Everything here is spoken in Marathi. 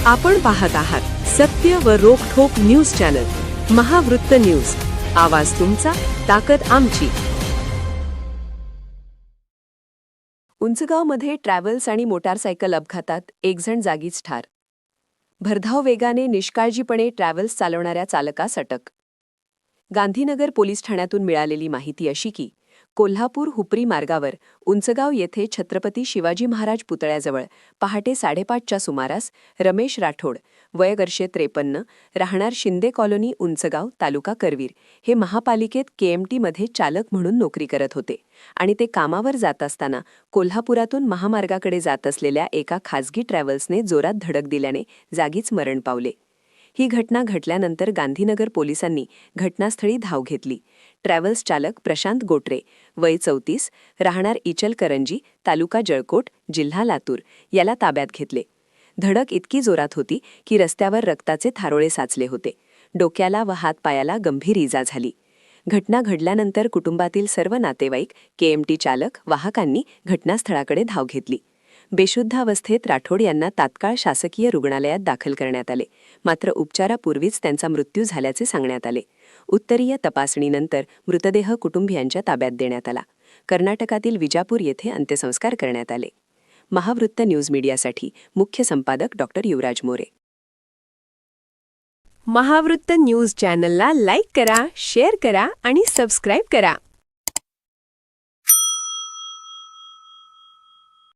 आपण पाहत आहात सत्य व रोखठोक न्यूज चॅनल महावृत्त न्यूज. आवाज तुमचा, ताकद आमची. उंचगावमध्ये ट्रॅव्हल्स आणि मोटारसायकल अपघातात एक जण जागीच ठार. भरधाव वेगाने निष्काळजीपणे ट्रॅव्हल्स चालवणाऱ्या चालकास अटक. गांधीनगर पोलीस ठाण्यातून मिळालेली माहिती अशी की कोल्हापूर हुपरी मार्गावर उंचगाव येथे छत्रपती शिवाजी महाराज पुतळ्याजवळ पहाटे 5:30च्या सुमारास रमेश राठोड, वय वर्ष 53, राहणार शिंदे कॉलनी, उंचगाव, तालुका करवीर, हे महापालिकेत केएमटीमध्ये चालक म्हणून नोकरी करत होते आणि ते कामावर जात असताना कोल्हापुरातून महामार्गाकडे जात असलेल्या एका खासगी ट्रॅव्हल्सने जोरात धडक दिल्याने जागीच मरण पावले. ही घटना घडल्यानंतर गांधीनगर पोलिसांनी घटनास्थळी धाव घेतली. ट्रॅव्हल्स चालक प्रशांत गोटरे, वय 34, राहणार इचलकरंजी, तालुका जळकोट, जिल्हा लातूर, याला ताब्यात घेतले. धडक इतकी जोरात होती की रस्त्यावर रक्ताचे थारोळे साचले होते. डोक्याला व हातपायाला गंभीर इजा झाली. घटना घडल्यानंतर कुटुंबातील सर्व नातेवाईक, केएमटी चालक, वाहकांनी घटनास्थळाकडे धाव घेतली. बेशुद्ध अवस्थेत राठोड यांना तात्काळ शासकीय रुग्णालयात दाखल करण्यात आले, मात्र उपचारापूर्वीच त्यांचा मृत्यू झाल्याचे सांगण्यात आले. उत्तरीय तपासणीनंतर मृतदेह कुटुंबियांच्या ताब्यात देण्यात आला. कर्नाटकातील विजापूर येथे अंत्यसंस्कार करण्यात आले. महावृत्त न्यूज मीडियासाठी मुख्य संपादक डॉ. युवराज मोरे. महावृत्त न्यूज चॅनलला लाईक करा, शेअर करा आणि सबस्क्राईब करा.